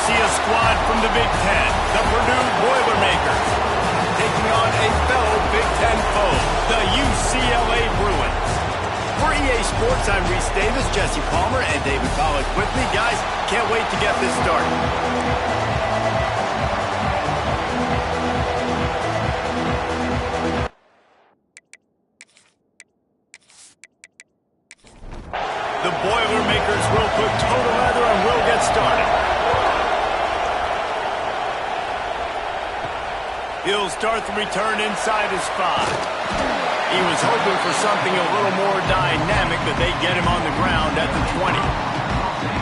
see a squad from the Big Ten, the Purdue Boilermakers, taking on a fellow Big Ten foe, the UCLA Bruins. For EA Sports, I'm Reese Davis, Jesse Palmer, and David Pollack with me. Guys, can't wait to get this started. The Boilermakers will put total leather and we'll get started. He'll start the return inside his 5. He was hoping for something a little more dynamic, but they get him on the ground at the 20.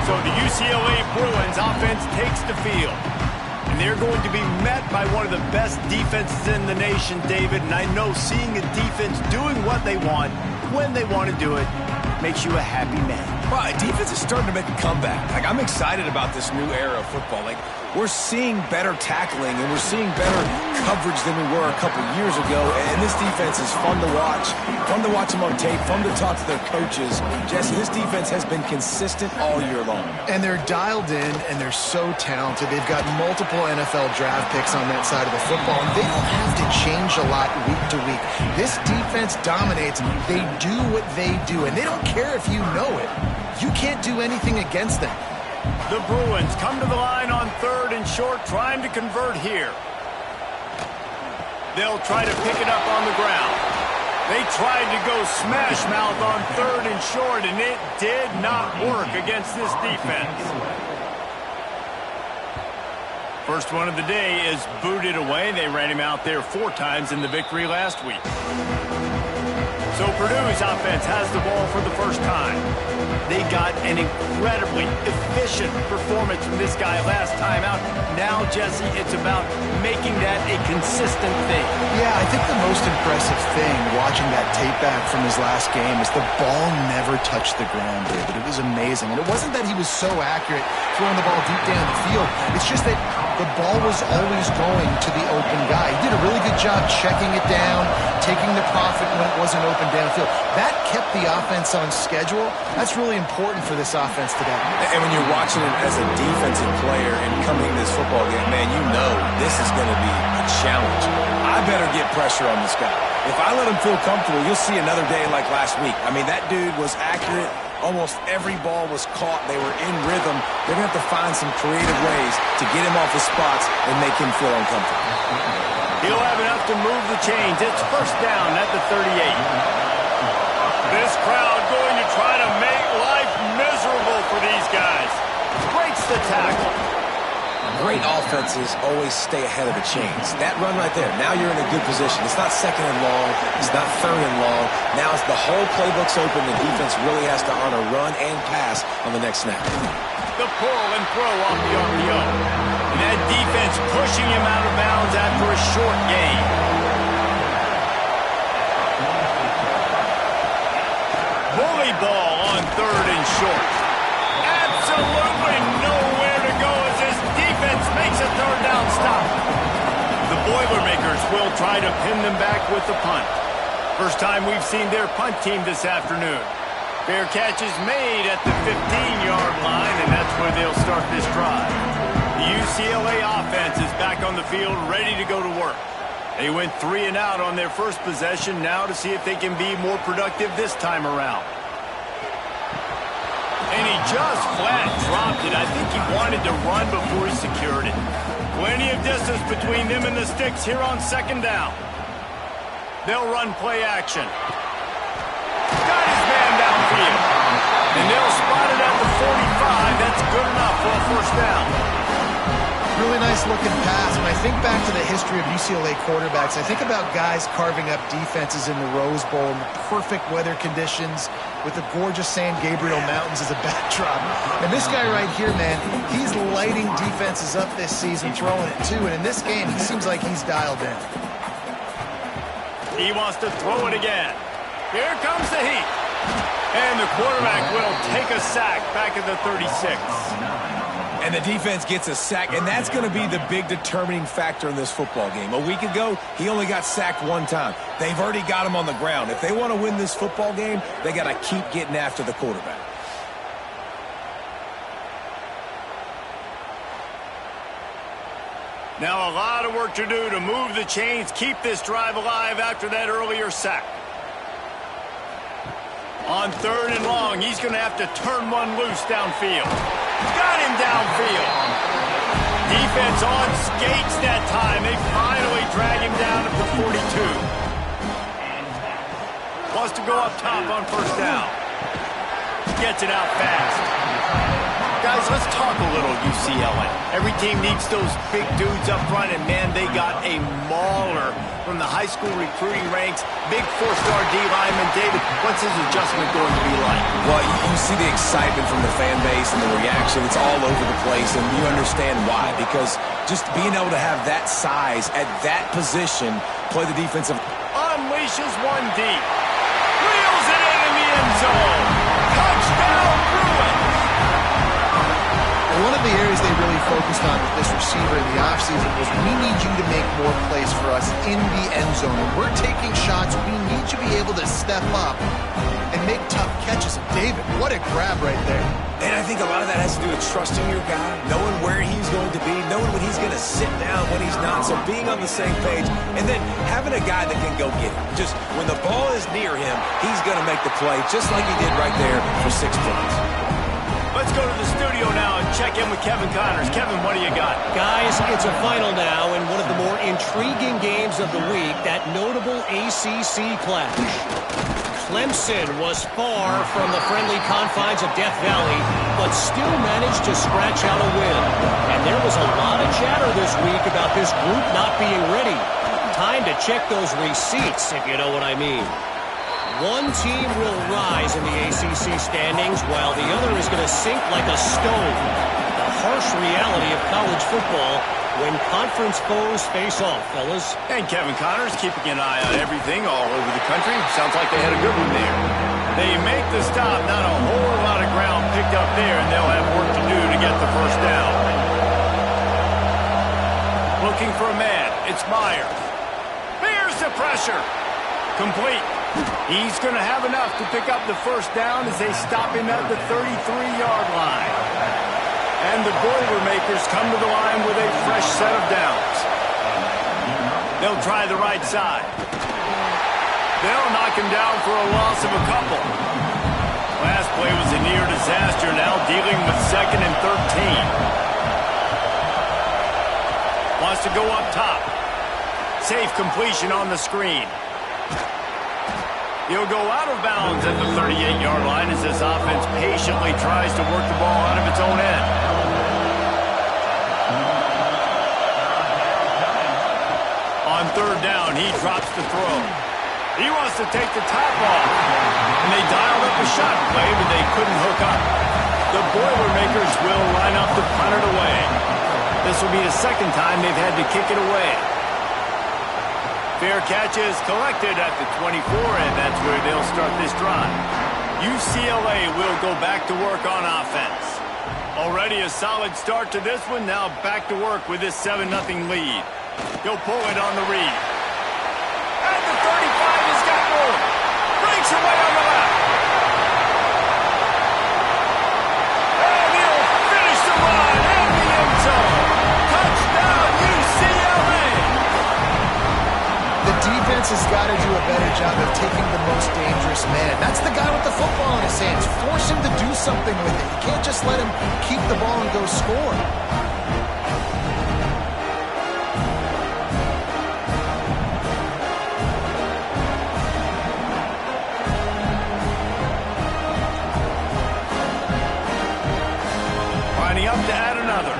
So the UCLA Bruins offense takes the field. And they're going to be met by one of the best defenses in the nation, David. And I know seeing a defense doing what they want, when they want to do it, makes you a happy man. Right, defense is starting to make a comeback. I'm excited about this new era of football. We're seeing better tackling and we're seeing better coverage than we were a couple years ago. And this defense is fun to watch them on tape, fun to talk to their coaches. Jesse, this defense has been consistent all year long. And they're dialed in and they're so talented. They've got multiple NFL draft picks on that side of the football, and they don't have to change a lot week to week. This defense dominates. They do what they do, and they don't care if you know it. You can't do anything against them. The Bruins come to the line on 3rd and short, trying to convert here. They'll try to pick it up on the ground. They tried to go smash mouth on 3rd and short, and it did not work against this defense. First one of the day is booted away. They ran him out there 4 times in the victory last week. So Purdue's offense has the ball for the first time. They got an incredibly efficient performance from this guy last time out. Now, Jesse, it's about making that a consistent thing. Yeah, I think the most impressive thing watching that tape back from his last game is the ball never touched the ground, David. It was amazing. And it wasn't that he was so accurate throwing the ball deep down the field. It's just that the ball was always going to the open guy. He did a really good job checking it down, taking the profit when it wasn't open downfield. That kept the offense on schedule. That's really important for this offense today. And when you're watching it as a defensive player and coming to this football game, man, you know this is going to be a challenge. I better get pressure on this guy. If I let him feel comfortable, you'll see another day like last week. I mean, that dude was accurate. Almost every ball was caught. They were in rhythm. They're going to have to find some creative ways to get him off his spots and make him feel uncomfortable. He'll have enough to move the chains. It's first down at the 38. This crowd going to try to make life miserable for these guys. Breaks the tackle. Great offenses always stay ahead of the chains. That run right there, now you're in a good position. It's not 2nd and long. It's not 3rd and long. Now it's the whole playbook's open. The defense really has to honor run and pass on the next snap. The pull and throw off the RPO. And that defense pushing him out of bounds after a short gain. Bully ball on 3rd and short. Absolutely nowhere to go as this defense makes a 3rd down stop. The Boilermakers will try to pin them back with the punt. First time we've seen their punt team this afternoon. Fair catch is made at the 15-yard line, and that's where they'll start this drive. The UCLA offense is back on the field, ready to go to work. They went 3 and out on their first possession, now to see if they can be more productive this time around. And he just flat dropped it. I think he wanted to run before he secured it. Plenty of distance between them and the sticks here on 2nd down. They'll run play action. Got his man downfield. And they'll spot it at the 45. That's good enough for a first down. Really nice looking pass. When I think back to the history of UCLA quarterbacks, I think about guys carving up defenses in the Rose Bowl in the perfect weather conditions with the gorgeous San Gabriel Mountains as a backdrop. And this guy right here, man, he's lighting defenses up this season, throwing it too. And in this game, it seems like he's dialed in. He wants to throw it again. Here comes the heat. And the quarterback will take a sack back at the 36. And the defense gets a sack, and that's going to be the big determining factor in this football game. A week ago, he only got sacked 1 time. They've already got him on the ground. If they want to win this football game, they got to keep getting after the quarterback. Now a lot of work to do to move the chains, keep this drive alive after that earlier sack. On 3rd and long, he's going to have to turn one loose downfield. Got him downfield. Defense on skates that time. They finally drag him down at the 42. Wants to go up top on 1st down. Gets it out fast. Guys, let's talk a little UCLA. Every team needs those big dudes up front, and man, they got a mauler from the high school recruiting ranks. Big 4-star D lineman. David, what's his adjustment going to be like? Well, you see the excitement from the fan base and the reaction. It's all over the place, and you understand why. Because just being able to have that size at that position, play the defensive... Unleashes one deep. Reels it in the end zone. Touchdown, Bruins. One of the areas they really focused on with this receiver in the offseason was we need you to make more plays for us in the end zone. When we're taking shots, we need you to be able to step up and make tough catches. And David, what a grab right there. And I think a lot of that has to do with trusting your guy, knowing where he's going to be, knowing when he's going to sit down, when he's not. So being on the same page, and then having a guy that can go get it. Just when the ball is near him, he's going to make the play, just like he did right there for 6 points. Let's go to the studio now and check in with Kevin Connors. Kevin, what do you got? Guys, it's a final now in one of the more intriguing games of the week, that notable ACC clash. Clemson was far from the friendly confines of Death Valley, but still managed to scratch out a win. And there was a lot of chatter this week about this group not being ready. Time to check those receipts, if you know what I mean. One team will rise in the ACC standings, while the other is going to sink like a stone. The harsh reality of college football when conference foes face off, fellas. And Kevin Connors keeping an eye on everything all over the country. Sounds like they had a good one there. They make the stop, not a whole lot of ground picked up there, and they'll have work to do to get the 1st down. Looking for a man. It's Myers. There's the pressure. Complete. He's going to have enough to pick up the 1st down as they stop him at the 33-yard line. And the Boilermakers come to the line with a fresh set of downs. They'll try the right side. They'll knock him down for a loss of a couple. Last play was a near disaster, now dealing with 2nd and 13. Wants to go up top. Safe completion on the screen. He'll go out of bounds at the 38-yard line as this offense patiently tries to work the ball out of its own end. On 3rd down, he drops the throw. He wants to take the top off. And they dialed up a shot play, but they couldn't hook up. The Boilermakers will line up to punt it away. This will be the 2nd time they've had to kick it away. Fair catch is collected at the 24, and that's where they'll start this drive. UCLA will go back to work on offense. Already a solid start to this one, now back to work with this 7-0 lead. He'll pull it on the read. At the 35, he's got room. Breaks away on the left. And he'll finish the run in the end zone. Touchdown, UCLA! The defense has got to do a better job of taking the most dangerous man. That's the guy with the football in his hands. Force him to do something with it. You can't just let him keep the ball and go score. Lining up to add another.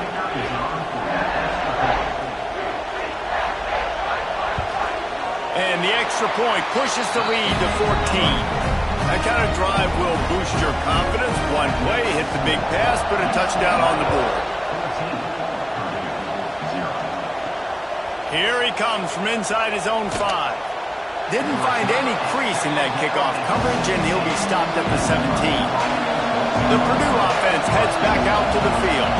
And the extra point pushes the lead to 14. That kind of drive will boost your confidence. One play, hit the big pass, put a touchdown on the board. Here he comes from inside his own 5. Didn't find any crease in that kickoff coverage, and he'll be stopped at the 17. The Purdue offense heads back out to the field.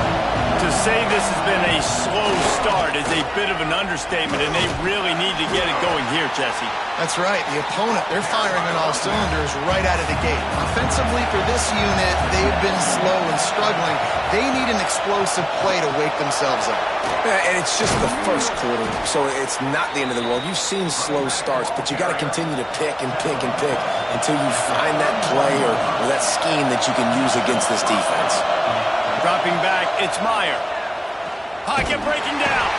To say this has been a slow start is a bit of an understatement, and they really need to get it going here, Jesse. That's right. The opponent, they're firing on all cylinders right out of the gate. Offensively, for this unit, they've been slow and struggling. They need an explosive play to wake themselves up. Yeah, and it's just the first quarter, so it's not the end of the world. You've seen slow starts, but you got to continue to pick and pick and pick until you find that play or that scheme that you can use against this defense. Dropping back, it's Meyer. Pocket breaking down.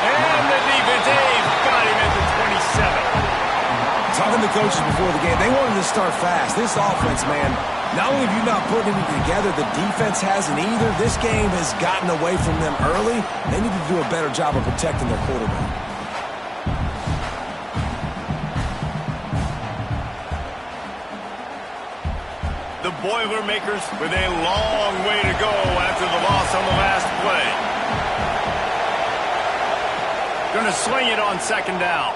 And the defense, they've got him at the 27. Talking to coaches before the game, they wanted to start fast. This offense, man, not only have you not put anything together, the defense hasn't either. This game has gotten away from them early. They need to do a better job of protecting their quarterback. The Boilermakers with a long way to go after the loss on the last play. Going to swing it on second down.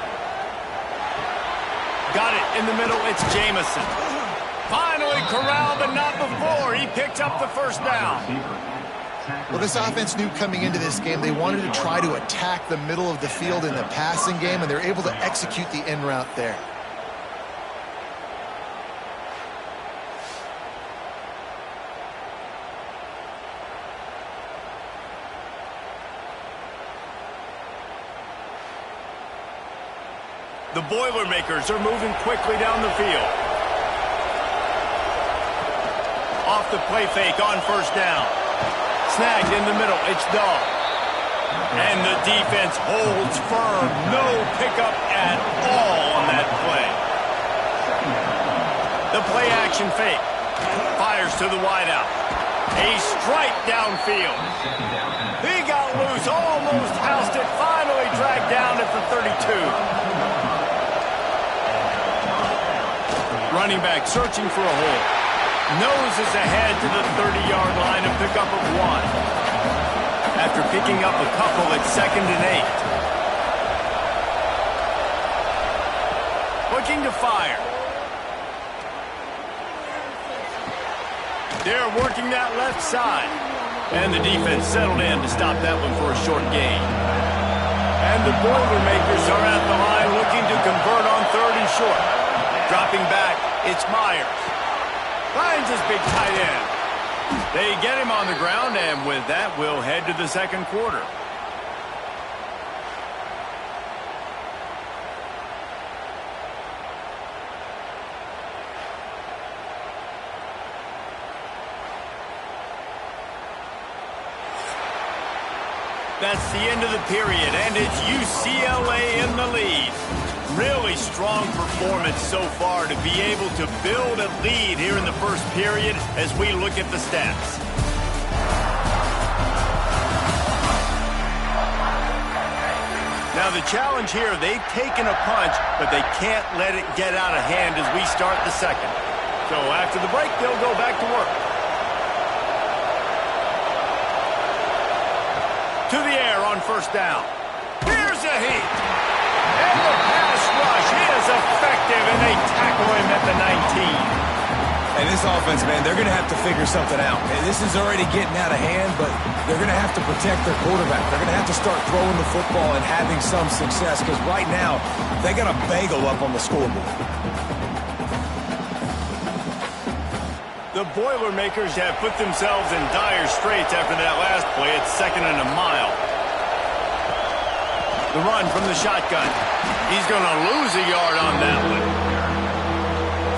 Got it in the middle. It's Jamison. Finally corralled, but not before. He picked up the first down. Well, this offense knew coming into this game they wanted to try to attack the middle of the field in the passing game, and they're able to execute the in route there. The Boilermakers are moving quickly down the field. Off the play fake on first down. Snagged in the middle. It's Dahl. And the defense holds firm. No pickup at all on that play. The play action fake. Fires to the wideout. A strike downfield. He got loose. Almost housed it. Finally dragged down at the 32. Running back searching for a hole. Noses ahead to the 30-yard line, a pickup of 1. After picking up a couple at 2nd and 8. Looking to fire. They're working that left side. And the defense settled in to stop that one for a short gain. And the Boilermakers are at the line looking to convert on 3rd and short. Dropping back, it's Myers. Finds his big tight end. They get him on the ground, and with that, we'll head to the second quarter. That's the end of the period, and it's UCLA in the lead. Really strong performance so far to be able to build a lead here in the first period as we look at the stats. Now the challenge here, they've taken a punch, but they can't let it get out of hand as we start the second. So after the break, they'll go back to work. To the air on first down. Here's a heat. And the pass rush is effective, and they tackle him at the 19. And this offense, man, they're going to have to figure something out. And this is already getting out of hand, but they're going to have to protect their quarterback. They're going to have to start throwing the football and having some success, because right now, they got a bagel up on the scoreboard. The Boilermakers have put themselves in dire straits after that last play. It's 2nd and a mile. The run from the shotgun. He's going to lose a yard on that one.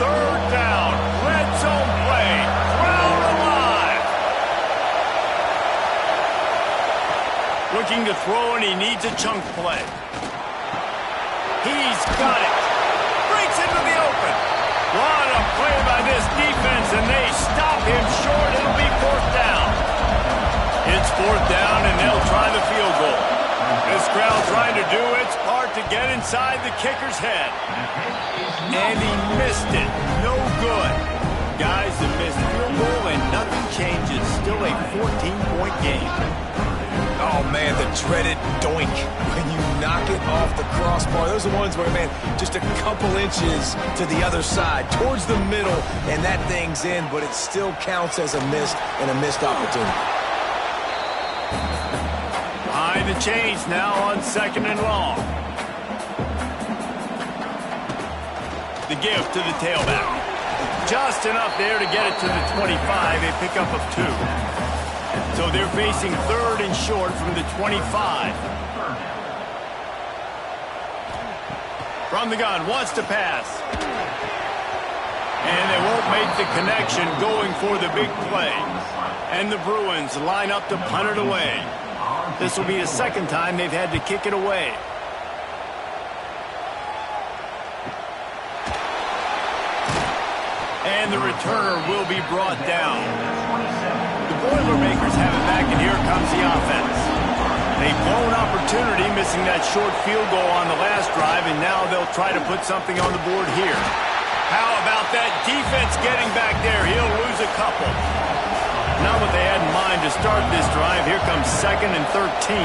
3rd down. Red zone play. Crowd alive. Looking to throw, and he needs a chunk play. He's got it. Breaks into the open. What a play by this defense, and they stop him short. It'll be 4th down. It's 4th down, and they'll try the field goal. This crowd trying to do its part to get inside the kicker's head. And he missed it. No good. Guys, the missed field goal, and nothing changes. Still a 14-point game. Oh, man, the dreaded doink when you knock it off the crossbar. Those are the ones where, man, just a couple inches to the other side, towards the middle, and that thing's in, but it still counts as a missed and a missed opportunity. Behind the chains now on 2nd and long. The give to the tailback. Just enough there to get it to the 25, a pickup of 2. So they're facing 3rd and short from the 25. From the gun, wants to pass. And they won't make the connection going for the big play. And the Bruins line up to punt it away. This will be the 2nd time they've had to kick it away. And the returner will be brought down. The Boilermakers have it back, and here comes the offense. They've blown opportunity, missing that short field goal on the last drive, and now they'll try to put something on the board here. How about that defense getting back there? He'll lose a couple. Not what they had in mind to start this drive. Here comes 2nd and 13.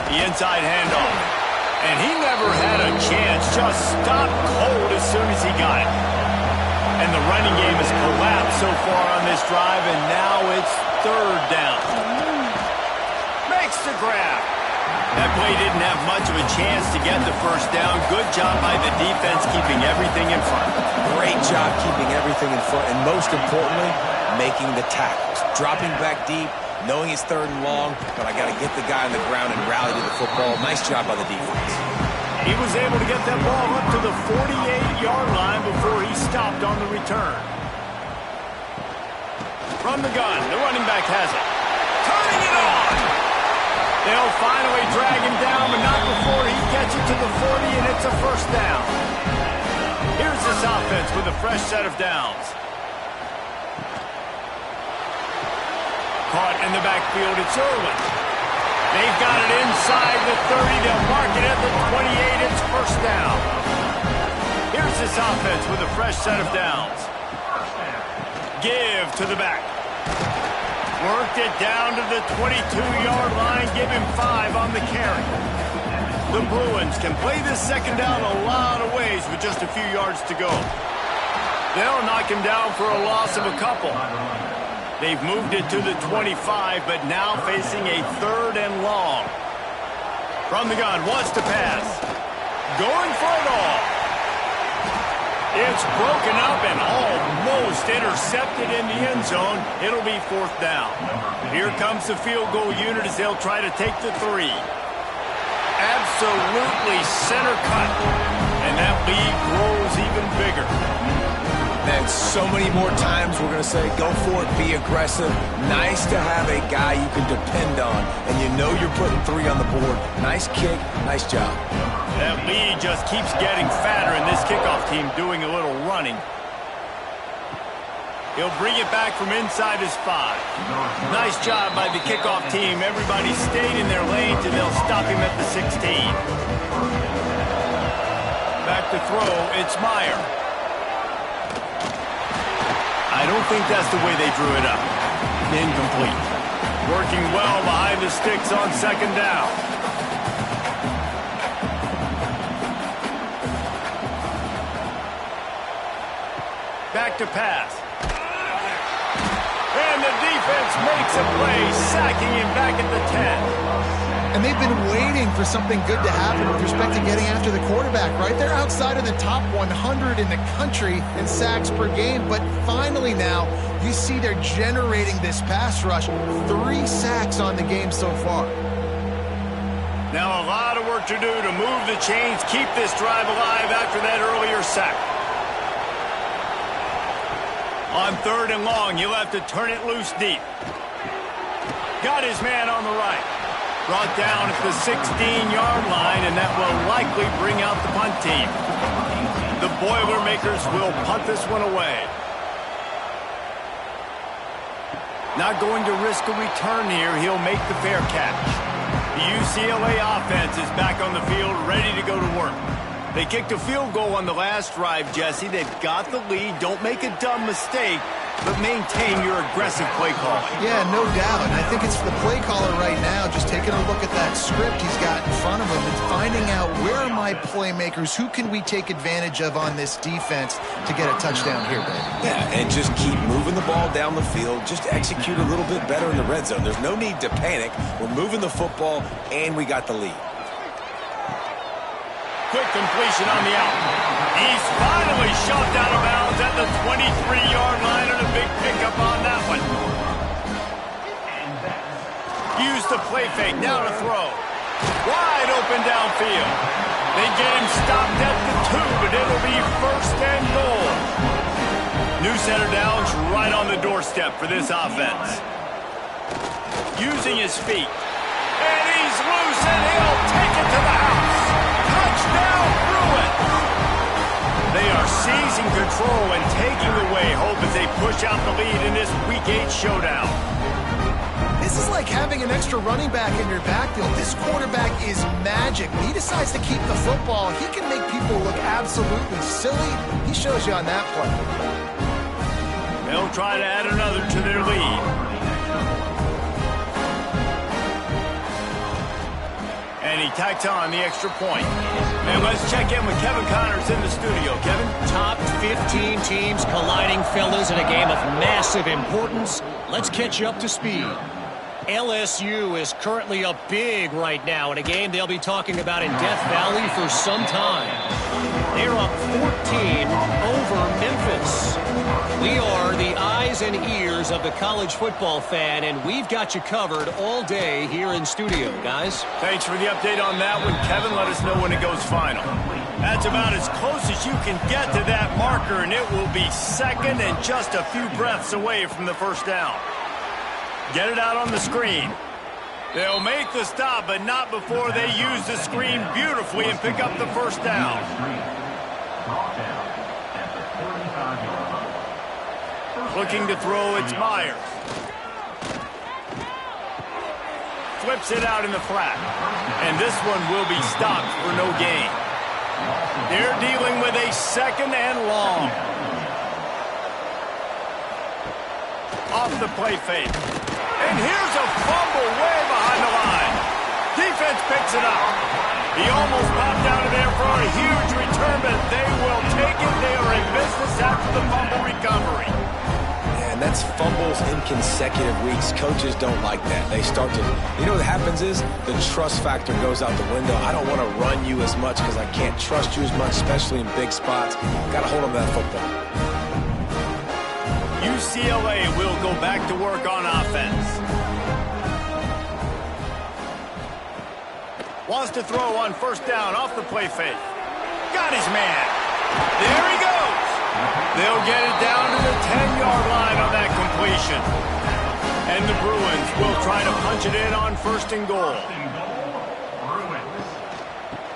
The inside handoff. And he never had a chance. Just stopped cold as soon as he got it. And the running game has collapsed so far on this drive, and now it's 3rd down. Makes the grab. That play didn't have much of a chance to get the 1st down. Good job by the defense keeping everything in front. Great job keeping everything in front, and most importantly, making the tackles. Dropping back deep, knowing it's 3rd and long, but I got to get the guy on the ground and rally to the football. Nice job by the defense. He was able to get that ball up to the 48-yard line before he stopped on the return. From the gun, the running back has it. Turning it on! They'll finally drag him down, but not before he gets it to the 40, and it's a 1st down. Here's this offense with a fresh set of downs. Caught in the backfield, it's Irwin. They've got it inside the 30. They'll mark it at the 28. It's 1st down. Here's this offense with a fresh set of downs. Give to the back. Worked it down to the 22-yard line. Give him 5 on the carry. The Bruins can play this 2nd down a lot of ways with just a few yards to go. They'll knock him down for a loss of a couple. They've moved it to the 25, but now facing a 3rd and long. From the gun, wants to pass. Going for it all. It's broken up and almost intercepted in the end zone. It'll be 4th down. Here comes the field goal unit as they'll try to take the 3. Absolutely center cut. And that lead grows even bigger. Man, so many more times we're going to say, go for it, be aggressive. Nice to have a guy you can depend on, and you know you're putting 3 on the board. Nice kick, nice job. That lead just keeps getting fatter, and this kickoff team doing a little running. He'll bring it back from inside his 5. Nice job by the kickoff team. Everybody stayed in their lanes, and they'll stop him at the 16. Back to throw, it's Meyer. I don't think that's the way they drew it up. Incomplete. Working well behind the sticks on 2nd down. Back to pass. And the defense makes a play, sacking him back at the 10. And they've been waiting for something good to happen with respect to getting after the quarterback, right? They're outside of the top 100 in the country in sacks per game, but finally now you see they're generating this pass rush. 3 sacks on the game so far. Now a lot of work to do to move the chains, keep this drive alive after that earlier sack. On 3rd and long, you'll have to turn it loose deep. Got his man on the right. Brought down at the 16-yard line, and that will likely bring out the punt team. The Boilermakers will punt this one away. Not going to risk a return here. He'll make the fair catch. The UCLA offense is back on the field, ready to go to work. They kicked a field goal on the last drive, Jesse. They've got the lead. Don't make a dumb mistake. but maintain your aggressive play calling. Yeah, no doubt. And I think it's the play caller right now just taking a look at that script he's got in front of him and finding out where are my playmakers, who can we take advantage of on this defense to get a touchdown here, baby. Yeah, and just keep moving the ball down the field. Just execute a little bit better in the red zone. There's no need to panic. We're moving the football, and we got the lead. Quick completion on the out. He's finally shoved out of bounds at the 23-yard line, and a big pickup on that one. Use the play fake, now to throw. Wide open downfield. They get him stopped at the 2, but it'll be first and goal. New center down's right on the doorstep for this offense. Using his feet. And he's loose, and he'll take it to the house. Touchdown, Bruins! They are seizing control and taking away hope as they push out the lead in this Week 8 showdown. This is like having an extra running back in your backfield. This quarterback is magic. When he decides to keep the football, he can make people look absolutely silly. He shows you on that play. They'll try to add another to their lead. And he tacks on the extra point. And let's check in with Kevin Connors in the studio. Kevin? Top 15 teams colliding, fellas, in a game of massive importance. Let's catch you up to speed. LSU is currently up big right now in a game they'll be talking about in Death Valley for some time. They're up 14 over Memphis. We are the eyes and ears of the college football fan, and we've got you covered all day here in studio, guys. Thanks for the update on that one, Kevin. Let us know when it goes final. That's about as close as you can get to that marker, and it will be second and just a few breaths away from the first down. Get it out on the screen. They'll make the stop, but not before they use the screen beautifully and pick up the first down. Looking to throw, it's Myers. Flips it out in the flat. And this one will be stopped for no gain. They're dealing with a second and long. Off the play fake. And here's a fumble way behind the line. Defense picks it up. He almost popped out of there for a huge return, but they will take it. They are in business after the fumble recovery. And that's fumbles in consecutive weeks. Coaches don't like that. They start to, you know what happens is the trust factor goes out the window. I don't want to run you as much because I can't trust you as much, especially in big spots. Got to hold on to that football. UCLA will go back to work on offense. Wants to throw on first down off the play fake. Got his man. There he goes. They'll get it down to the 10-yard line on that completion. And the Bruins will try to punch it in on first and goal.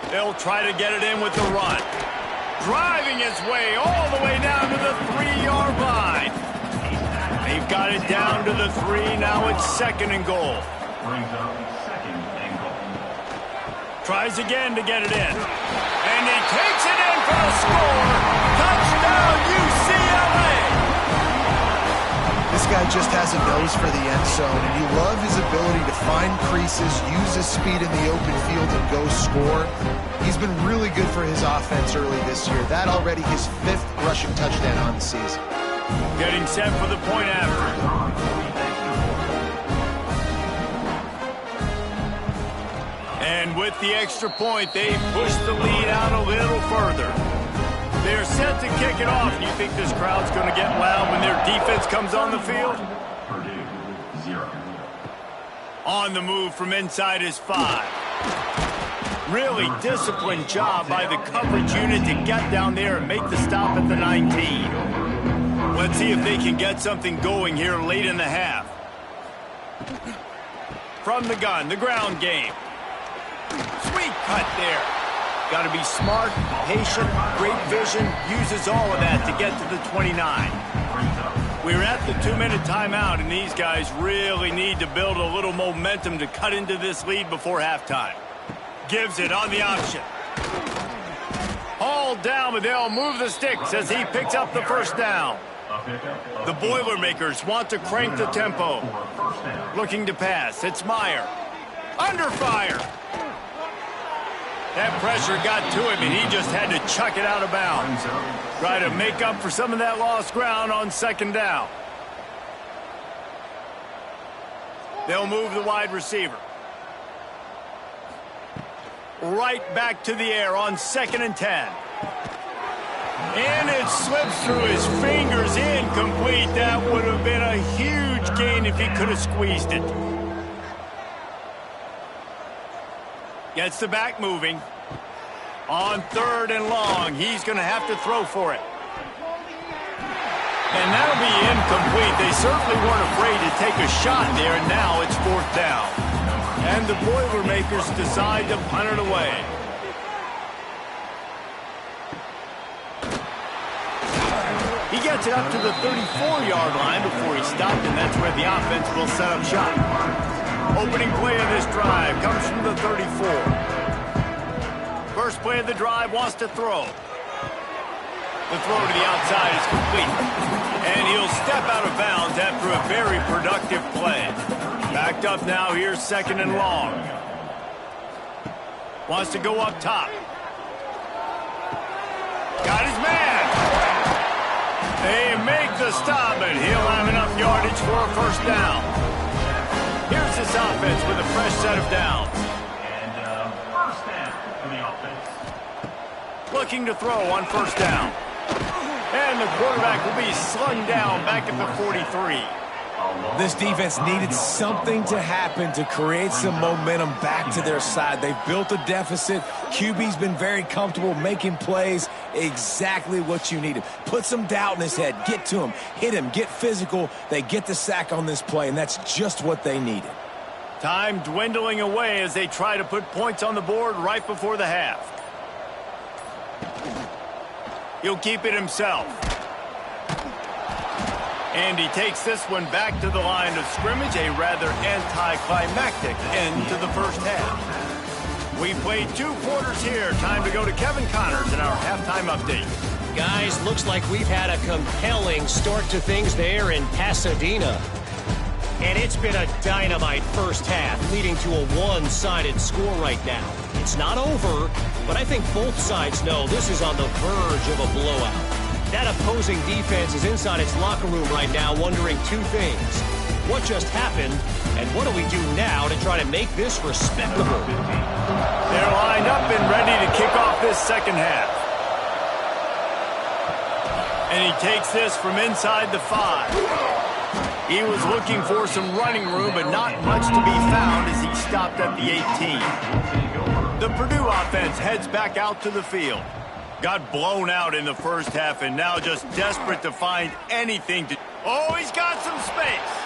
They'll try to get it in with the run. Driving his way all the way down to the 3-yard line. They've got it down to the 3. Now it's second and goal. Tries again to get it in. And he takes it in for the score. Touchdown, UCLA! This guy just has a nose for the end zone, and you love his ability to find creases, use his speed in the open field, and go score. He's been really good for his offense early this year. That already his 5th rushing touchdown on the season. Getting set for the point after. And with the extra point, they push the lead out a little further. They're set to kick it off. Do you think this crowd's going to get loud when their defense comes on the field? Purdue, 0. On the move from inside his 5. Really disciplined job by the coverage unit to get down there and make the stop at the 19. Let's see if they can get something going here late in the half. From the gun, the ground game. Sweet cut there. Got to be smart, patient, great vision. Uses all of that to get to the 29. We're at the 2-minute timeout, and these guys really need to build a little momentum to cut into this lead before halftime. Gives it on the option. Hauled down, but they'll move the sticks as he picks up the first down. The Boilermakers want to crank the tempo. Looking to pass. It's Meyer. Under fire. That pressure got to him, and he just had to chuck it out of bounds. Try to make up for some of that lost ground on second down. They'll move the wide receiver. Right back to the air on 2nd and 10. And it slips through his fingers, incomplete. That would have been a huge gain if he could have squeezed it. Gets the back moving. On 3rd and long, he's going to have to throw for it. And that'll be incomplete. They certainly weren't afraid to take a shot there, and now it's 4th down. And the Boilermakers decide to punt it away. He gets it up to the 34-yard line before he stopped, and that's where the offense will set up shop. Opening play of this drive comes from the 34. First play of the drive wants to throw. The throw to the outside is complete. And he'll step out of bounds after a very productive play. Backed up now, here's 2nd and long. Wants to go up top. Got his man. They make the stop, but he'll have enough yardage for a 1st down. Here's this offense with a fresh set of downs. And 1st down for the offense. Looking to throw on 1st down. And the quarterback will be slung down back at the 43. This defense needed something to happen to create some momentum back to their side. They've built a deficit. QB's been very comfortable making plays. Exactly what you needed. Put some doubt in his head. Get to him. Hit him. Get physical. They get the sack on this play, and that's just what they needed. Time dwindling away as they try to put points on the board right before the half. He'll keep it himself. And he takes this one back to the line of scrimmage, a rather anticlimactic end to the 1st half. We played 2 quarters here. Time to go to Kevin Connors in our halftime update. Guys, looks like we've had a compelling start to things there in Pasadena. And it's been a dynamite 1st half, leading to a one-sided score right now. It's not over, but I think both sides know this is on the verge of a blowout. That opposing defense is inside its locker room right now wondering 2 things. What just happened, and what do we do now to try to make this respectable? They're lined up and ready to kick off this 2nd half. And he takes this from inside the 5. He was looking for some running room, but not much to be found as he stopped at the 18. The Purdue offense heads back out to the field. Got blown out in the 1st half and now just desperate to find anything to... Oh, he's got some space.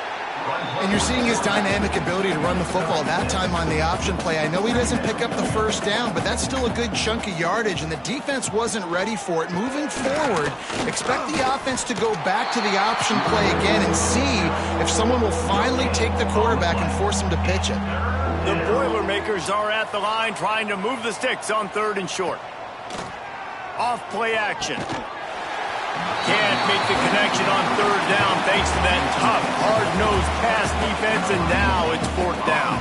And you're seeing his dynamic ability to run the football, that time on the option play. I know he doesn't pick up the 1st down, but that's still a good chunk of yardage, and the defense wasn't ready for it. Moving forward, expect the offense to go back to the option play again and see if someone will finally take the quarterback and force him to pitch it. The Boilermakers are at the line trying to move the sticks on 3rd and short. Off play action. Can't make the connection on 3rd down thanks to that tough, hard-nosed pass defense, and now it's 4th down.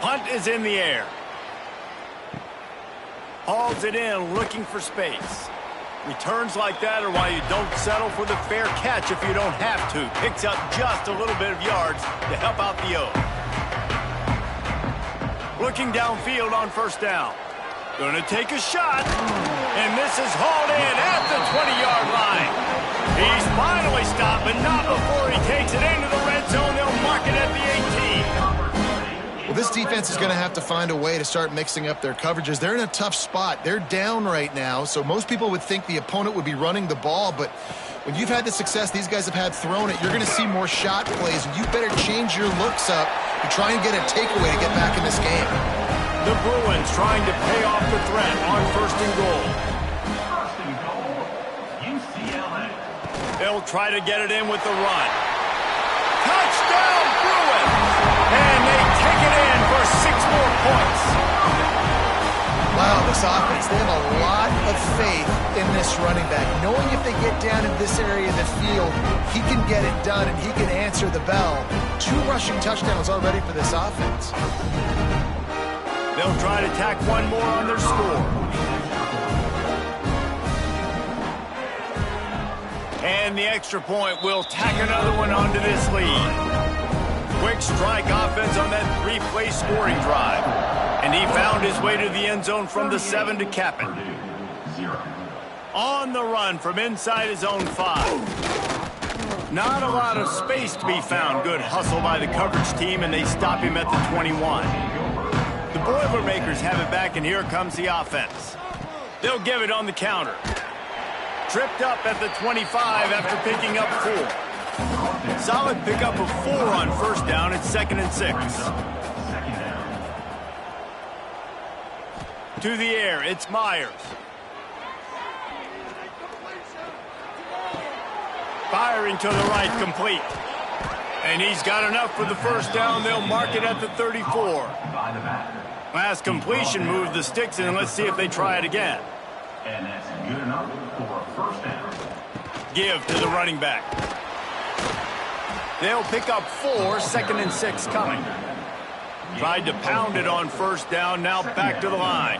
Punt is in the air. Hauls it in, looking for space. Returns like that are why you don't settle for the fair catch if you don't have to. Picks up just a little bit of yards to help out the O. Looking downfield on 1st down. Gonna take a shot, and this is hauled in at the 20-yard line. He's finally stopped, but not before he takes it into the red zone. They'll mark it at the 18. Well, this defense is going to have to find a way to start mixing up their coverages. They're in a tough spot. They're down right now, so most people would think the opponent would be running the ball, but when you've had the success these guys have had throwing it, you're going to see more shot plays, and you better change your looks up to try and get a takeaway to get back in this game. The Bruins trying to pay off the threat on 1st and goal. 1st and goal, UCLA. They'll try to get it in with the run. Touchdown, Bruins! And they take it in for 6 more points. Wow, this offense, they have a lot of faith in this running back, knowing if they get down in this area of the field, he can get it done and he can answer the bell. 2 rushing touchdowns already for this offense. They'll try to tack one more on their score. And the extra point will tack another one onto this lead. Quick strike offense on that 3-play scoring drive. And he found his way to the end zone from the 7 to cap it. On the run from inside his own 5. Not a lot of space to be found. Good hustle by the coverage team, and they stop him at the 21. The Boilermakers have it back, and here comes the offense. They'll give it on the counter. Tripped up at the 25 after picking up 4. Solid pickup of 4 on first down. It's 2nd and 6. To the air, it's Myers. Firing to the right, complete. And he's got enough for the first down. They'll mark it at the 34. Last completion moved the sticks in. Let's see if they try it again. And that's good enough for a first down. Give to the running back. They'll pick up 4, 2nd and 6 coming. Tried to pound it on first down, now back to the line.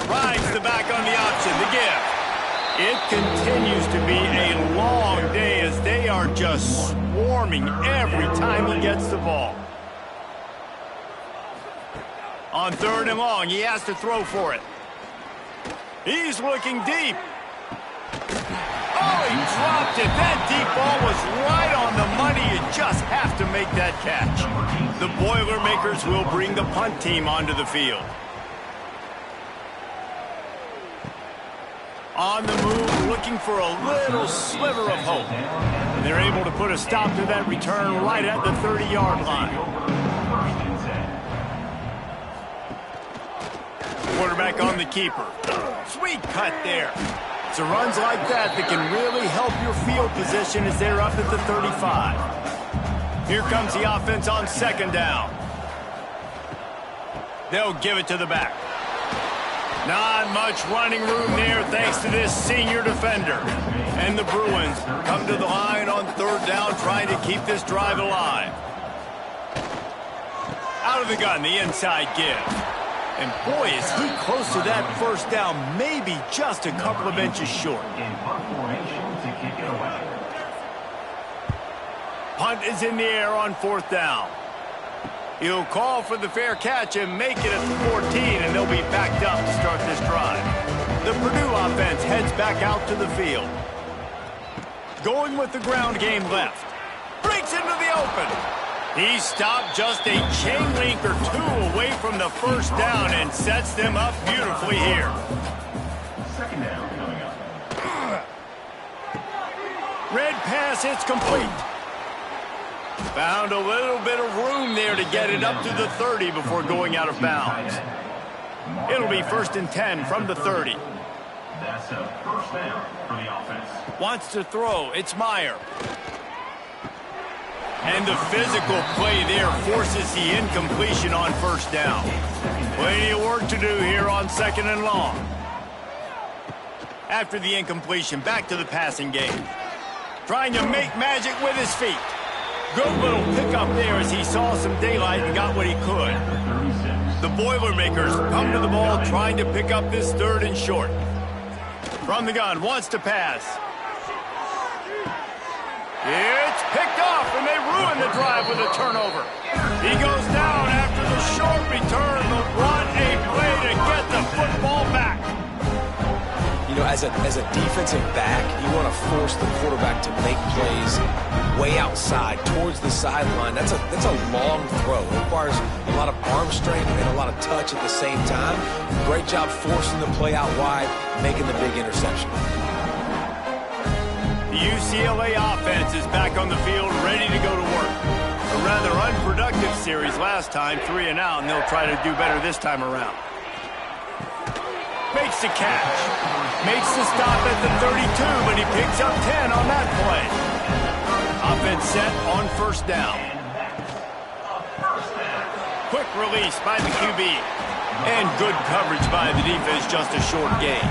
Rides the back on the option, the give. It continues to be a long day as they are just swarming every time he gets the ball. On 3rd and long, he has to throw for it. He's looking deep. Oh, he dropped it. That deep ball was right on the money. You just have to make that catch. The Boilermakers will bring the punt team onto the field. On the move, looking for a little sliver of hope. And they're able to put a stop to that return right at the 30-yard line. Quarterback on the keeper. Sweet cut there. It's the runs like that that can really help your field position as they're up at the 35. Here comes the offense on 2nd down. They'll give it to the back. Not much running room there thanks to this senior defender. And the Bruins come to the line on 3rd down trying to keep this drive alive. Out of the gun, the inside give. And boy, is he close to that first down, maybe just a couple of inches short. Punt is in the air on 4th down. He'll call for the fair catch and make it at the 14, and they'll be backed up to start this drive. The Purdue offense heads back out to the field. Going with the ground game left. Breaks into the open. He stopped just a chain link or 2 away from the first down and sets them up beautifully here. 2nd down coming up. Red pass, it's complete. Found a little bit of room there to get it up to the 30 before going out of bounds. It'll be 1st and 10 from the 30. That's a first down for the offense. Wants to throw. It's Meyer. And the physical play there forces the incompletion on first down. Plenty of work to do here on 2nd and long. After the incompletion, back to the passing game. Trying to make magic with his feet. Good little pickup there as he saw some daylight and got what he could. The Boilermakers come to the ball trying to pick up this 3rd and short. From the gun, wants to pass. It's picked off, and they ruin the drive with a turnover. He goes down after the short return, but what a play to get the football back. You know, as a defensive back, you want to force the quarterback to make plays way outside, towards the sideline. That's a long throw. It requires a lot of arm strength and a lot of touch at the same time. Great job forcing the play out wide, making the big interception. The UCLA offense is back on the field, ready to go to work. A rather unproductive series last time, 3 and out, and they'll try to do better this time around. Makes the catch. Makes the stop at the 32, but he picks up 10 on that play. Offense set on first down. quick release by the QB. And good coverage by the defense, just a short gain.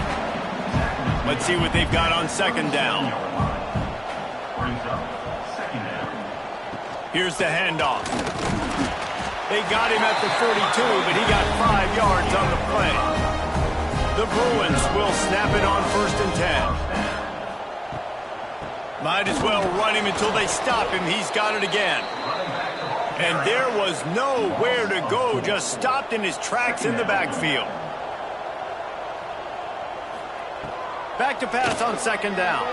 Let's see what they've got on second down. Here's the handoff. They got him at the 42, but he got 5 yards on the play. The Bruins will snap it on 1st and 10. Might as well run him until they stop him. He's got it again. And there was nowhere to go, just stopped in his tracks in the backfield. Back to pass on second down.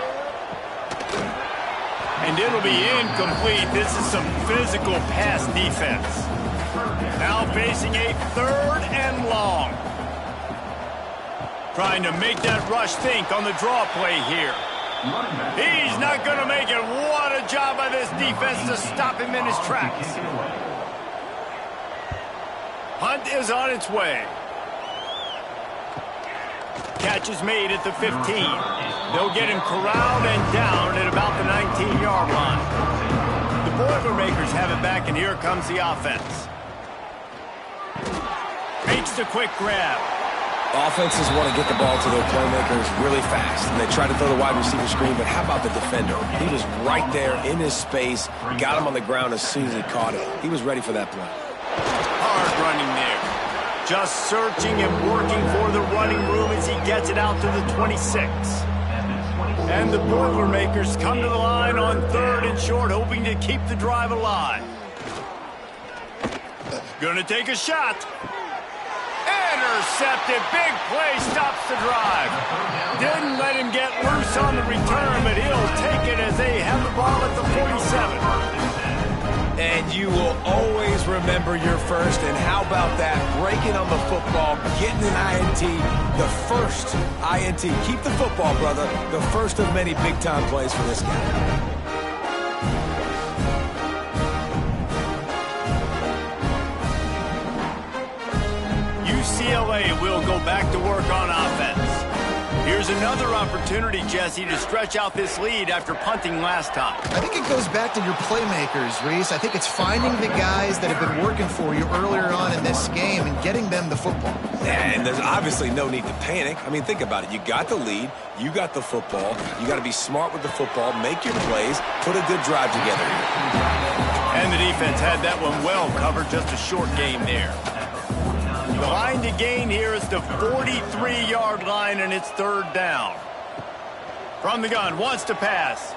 And it'll be incomplete. This is some physical pass defense. Now facing a 3rd and long. Trying to make that rush think on the draw play here. He's not going to make it. What a job by this defense to stop him in his tracks. Punt is on its way. Catch is made at the 15. They'll get him corralled and down at about the 19-yard line. The Boilermakers have it back, and here comes the offense. Makes the quick grab. Offenses want to get the ball to their playmakers really fast. And they try to throw the wide receiver screen, but how about the defender? He was right there in his space, got him on the ground as soon as he caught it. He was ready for that play. Hard running there. Just searching and working for the running room as he gets it out to the 26. And the Boilermakers come to the line on 3rd and short, hoping to keep the drive alive. Gonna take a shot. Intercepted. Big play stops the drive. Didn't let him get loose on the return, but he'll take it as they have the ball at the 47. And you will always remember your first. And how about that? Breaking on the football, getting an INT, the first INT. Keep the football, brother. The first of many big-time plays for this guy. UCLA will go back to work on offense. Here's another opportunity, Jesse, to stretch out this lead after punting last time. I think it goes back to your playmakers, Reese. I think it's finding the guys that have been working for you earlier on in this game and getting them the football. And there's obviously no need to panic. I mean, think about it. You got the lead. You got the football. You got to be smart with the football, make your plays, put a good drive together. And the defense had that one well covered, just a short game there. The line to gain here is the 43-yard line, and it's 3rd down. From the gun, wants to pass.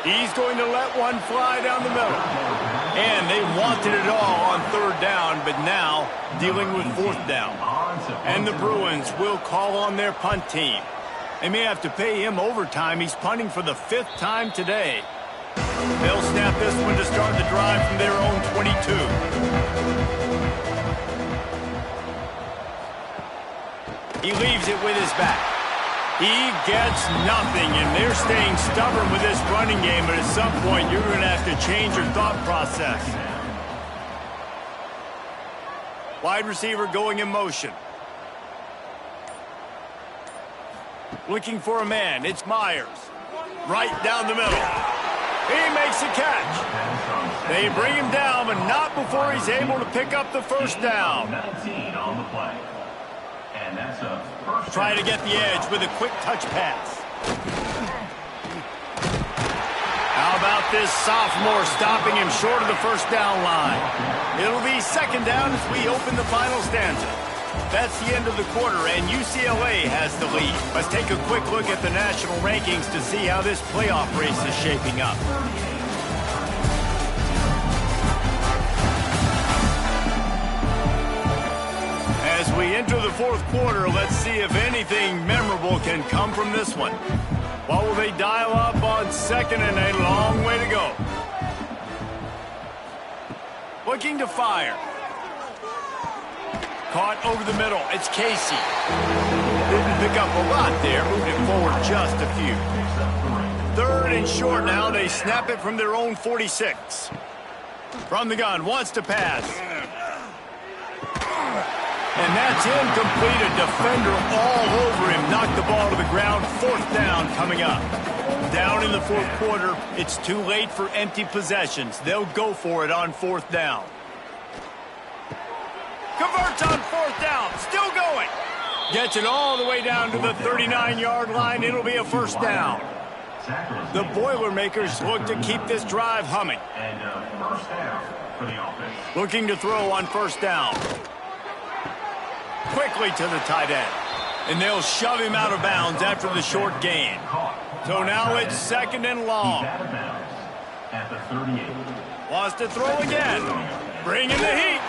He's going to let one fly down the middle. And they wanted it all on 3rd down, but now dealing with 4th down. And the Bruins will call on their punt team. They may have to pay him overtime. He's punting for the 5th time today. They'll snap this one to start the drive from their own 22. He leaves it with his back. He gets nothing, and they're staying stubborn with this running game, but at some point you're going to have to change your thought process. Wide receiver going in motion. Looking for a man. It's Myers. Right down the middle. He makes a catch. They bring him down, but not before he's able to pick up the 1st down. 19 on the play. And that's a first. Try to get the edge with a quick touch pass. How about this sophomore stopping him short of the 1st down line? It'll be 2nd down as we open the final stanza. That's the end of the quarter, and UCLA has the lead. Let's take a quick look at the national rankings to see how this playoff race is shaping up. As we enter the 4th quarter, let's see if anything memorable can come from this one. What will they dial up on 2nd and a long way to go? Looking to fire. Caught over the middle. It's Casey. Didn't pick up a lot there. Moved it forward just a few. 3rd and short now. They snap it from their own 46. From the gun. Wants to pass. And that's incomplete. A defender all over him. Knocked the ball to the ground. 4th down coming up. Down in the 4th quarter. It's too late for empty possessions. They'll go for it on 4th down. Gets it all the way down to the 39-yard line. It'll be a first down. The Boilermakers look to keep this drive humming. And first down for the offense. Looking to throw on first down. Quickly to the tight end. And they'll shove him out of bounds after the short gain. So now it's second and long. He's out of bounds at the 38. Wants to throw again. Bringing the heat.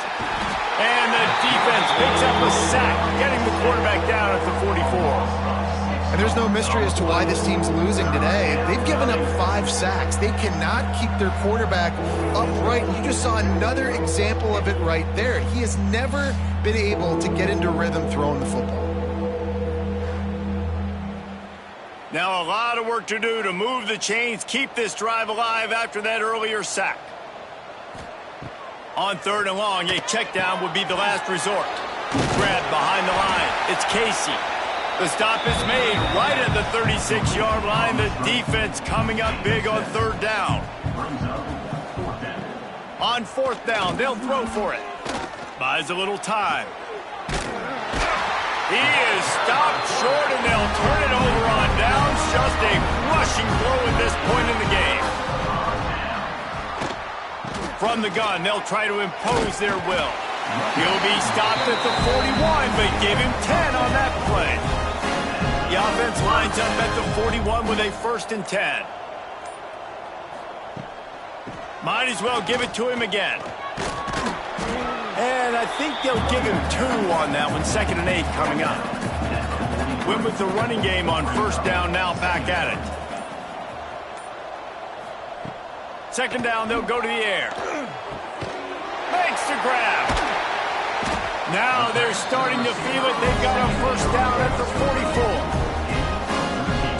And the defense picks up a sack, getting the quarterback down at the 44. And there's no mystery as to why this team's losing today. They've given up 5 sacks. They cannot keep their quarterback upright. You just saw another example of it right there. He has never been able to get into rhythm throwing the football. Now a lot of work to do to move the chains, keep this drive alive after that earlier sack. On third and long, a check down would be the last resort. Grabbed behind the line. It's Casey. The stop is made right at the 36-yard line. The defense coming up big on third down. On fourth down, they'll throw for it. Buys a little time. He is stopped short, and they'll turn it over on downs. Just a rushing throw at this point in the game. From the gun, they'll try to impose their will. He'll be stopped at the 41, but give him 10 on that play. The offense lines up at the 41 with a first and 10. Might as well give it to him again. And I think they'll give him 2 on that one. Second and 8 coming up. Went with the running game on first down, now back at it. Second down, they'll go to the air. Makes the grab. Now they're starting to feel it. They've got a first down at the 44.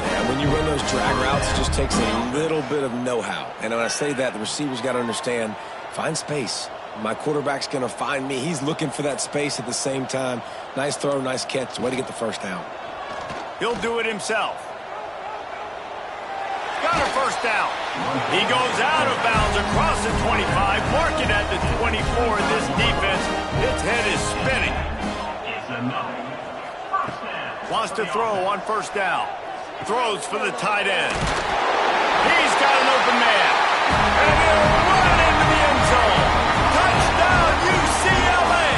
And when you run those drag routes, it just takes a little bit of know-how. And when I say that, the receivers got to understand, find space. My quarterback's going to find me. He's looking for that space at the same time. Nice throw, nice catch. Way to get the first down. He'll do it himself. Got a first down. He goes out of bounds across the 25. Mark it at the 24. This defense, its head is spinning. Wants to throw on first down. Throws for the tight end. He's got an open man. And he'll run into the end zone. Touchdown, UCLA.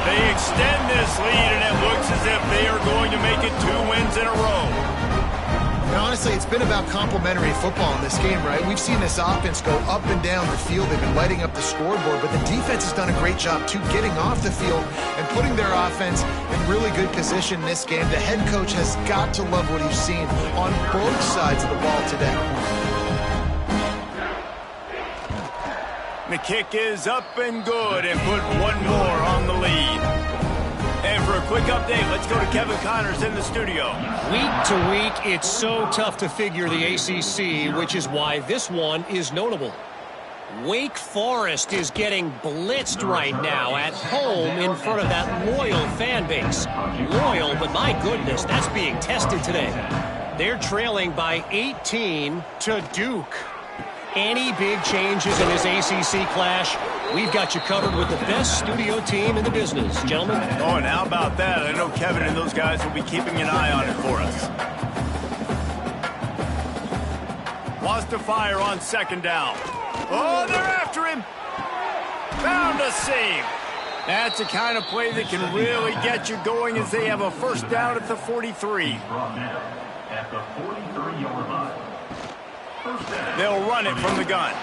They extend this lead, and it looks as if they are going to make it 2 wins in a row. And honestly, it's been about complementary football in this game, right? We've seen this offense go up and down the field. They've been lighting up the scoreboard, but the defense has done a great job, too, getting off the field and putting their offense in really good position in this game. The head coach has got to love what he's seen on both sides of the ball today. The kick is up and good, and put 1 more on the lead. And for a quick update, let's go to Kevin Connors in the studio. Week to week, it's so tough to figure the ACC, which is why this one is notable. Wake Forest is getting blitzed right now at home in front of that loyal fan base. Loyal, but my goodness, that's being tested today. They're trailing by 18 to Duke. Any big changes in this ACC clash, we've got you covered with the best studio team in the business, gentlemen. Oh, and how about that? I know Kevin and those guys will be keeping an eye on it for us. Wants to fire on second down. Oh, they're after him. Found a seam. That's the kind of play that can really get you going as they have a first down at the 43. At the 43-yard line. They'll run it from the gun.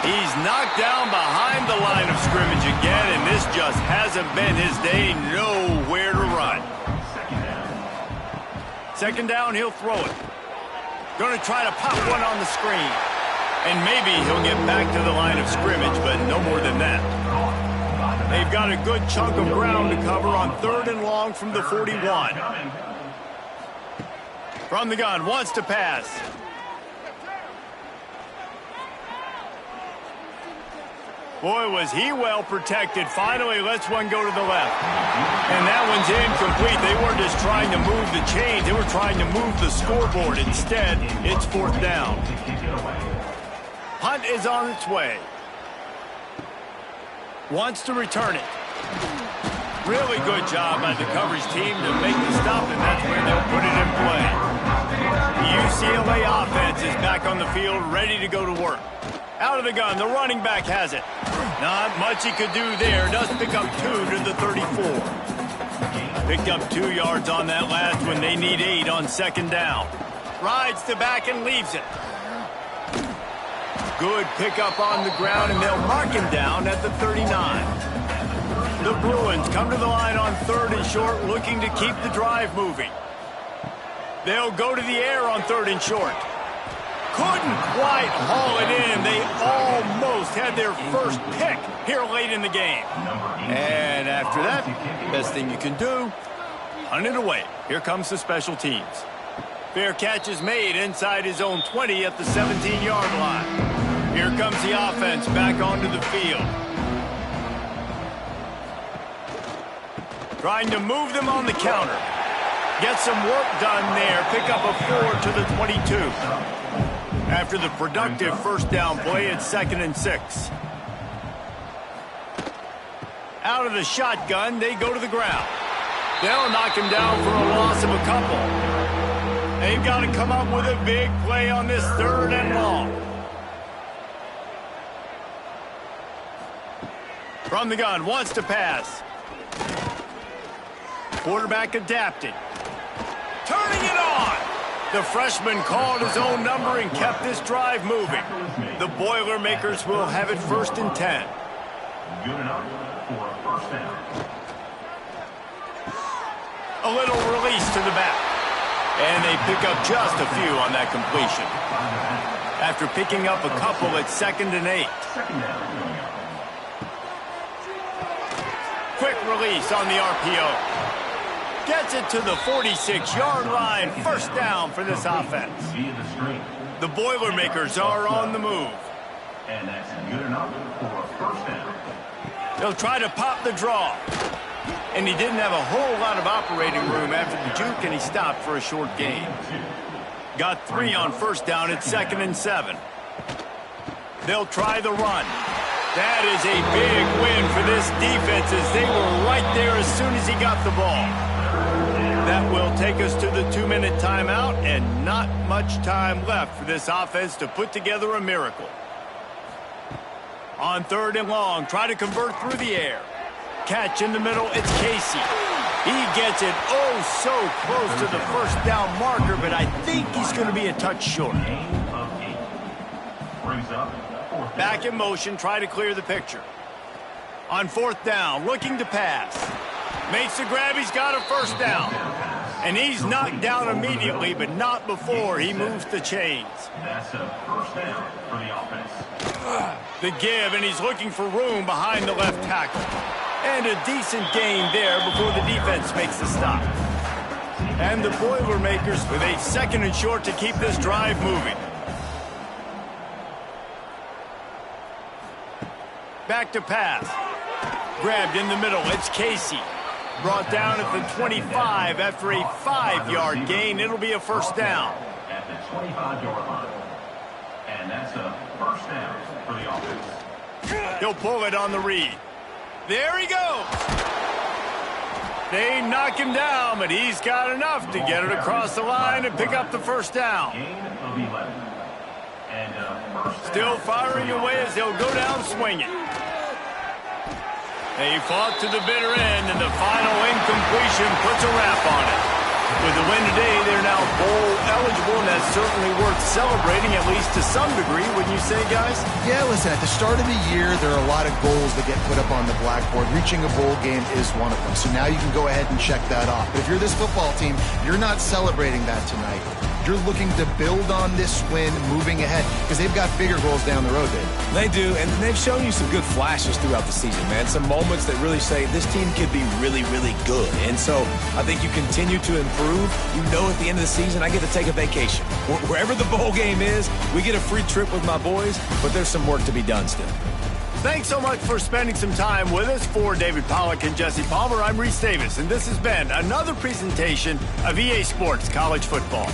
He's knocked down behind the line of scrimmage again, and this just hasn't been his day. Nowhere to run. Second down, he'll throw it. Going to try to pop one on the screen. And maybe he'll get back to the line of scrimmage, but no more than that. They've got a good chunk of ground to cover on third and long from the 41. From the gun, wants to pass. Boy, was he well protected. Finally lets one go to the left. And that one's incomplete. They weren't just trying to move the chains. They were trying to move the scoreboard. Instead, it's fourth down. Punt is on its way. Wants to return it. Really good job by the coverage team to make the stop, and that's where they'll put it in play. The UCLA offense is back on the field, ready to go to work. Out of the gun, the running back has it. Not much he could do there. Does pick up 2 to the 34. Picked up 2 yards on that last one. They need 8 on second down. Rides to back and leaves it. Good pickup on the ground, and they'll mark him down at the 39. The Bruins come to the line on 3rd and short, looking to keep the drive moving. They'll go to the air on 3rd and short. Couldn't quite haul it in. They almost had their first pick here late in the game. And after that, best thing you can do, hunt it away. Here comes the special teams. Fair catch is made inside his own 20 at the 17-yard line. Here comes the offense back onto the field. Trying to move them on the counter. Get some work done there. Pick up a 4 to the 22. After the productive first down play, it's 2nd and 6. Out of the shotgun, they go to the ground. They'll knock him down for a loss of a couple. They've got to come up with a big play on this 3rd and long. From the gun, wants to pass. Quarterback adapted. Turning it on. The freshman called his own number and kept this drive moving. The Boilermakers will have it 1st and 10. Good enough for a first down. A little release to the back. And they pick up just a few on that completion. After picking up a couple, it's 2nd and 8. Second down. Quick release on the RPO. Gets it to the 46-yard line. First down for this offense. Via the screen. The Boilermakers are on the move. And that's good enough for a first down. They'll try to pop the draw. And he didn't have a whole lot of operating room after the juke, and he stopped for a short gain. Got 3 on first down at 2nd and 7. They'll try the run. That is a big win for this defense as they were right there as soon as he got the ball. That will take us to the 2-minute timeout, and not much time left for this offense to put together a miracle. On 3rd and long, try to convert through the air. Catch in the middle, it's Casey. He gets it so close to the first down marker, but I think he's going to be a touch short. Gain of 8. Brings up fourth down. Back in motion, try to clear the picture. On 4th down, looking to pass. Makes the grab, he's got a first down. And he's knocked down immediately, but not before he moves the chains. That's a first down for the offense. The give, and he's looking for room behind the left tackle. And a decent gain there before the defense makes the stop. And the Boilermakers with a 2nd and short to keep this drive moving. Back to pass. Grabbed in the middle, it's Casey. Brought down at the 25 after a 5-yard gain. It'll be a first down. At the 25-yard line. And that's a first down for the offense. He'll pull it on the read. There he goes. They knock him down, but he's got enough to get it across the line and pick up the first down. Gain of 11. And first Still down. firing away as they'll go down swinging. They fought to the bitter end, and the final incompletion puts a wrap on it. With the win today, they're now bowl eligible, and that's certainly worth celebrating, at least to some degree, wouldn't you say, guys? Yeah, listen, at the start of the year, there are a lot of goals that get put up on the blackboard. Reaching a bowl game is one of them. So now you can go ahead and check that off. But if you're this football team, you're not celebrating that tonight. You're looking to build on this win moving ahead because they've got bigger goals down the road, David. They do, and they've shown you some good flashes throughout the season, man. Some moments that really say this team could be really, really good. And so I think you continue to improve. You know at the end of the season, I get to take a vacation. Wherever the bowl game is, we get a free trip with my boys, but there's some work to be done still. Thanks so much for spending some time with us. For David Pollack and Jesse Palmer, I'm Reese Davis, and this has been another presentation of EA Sports College Football.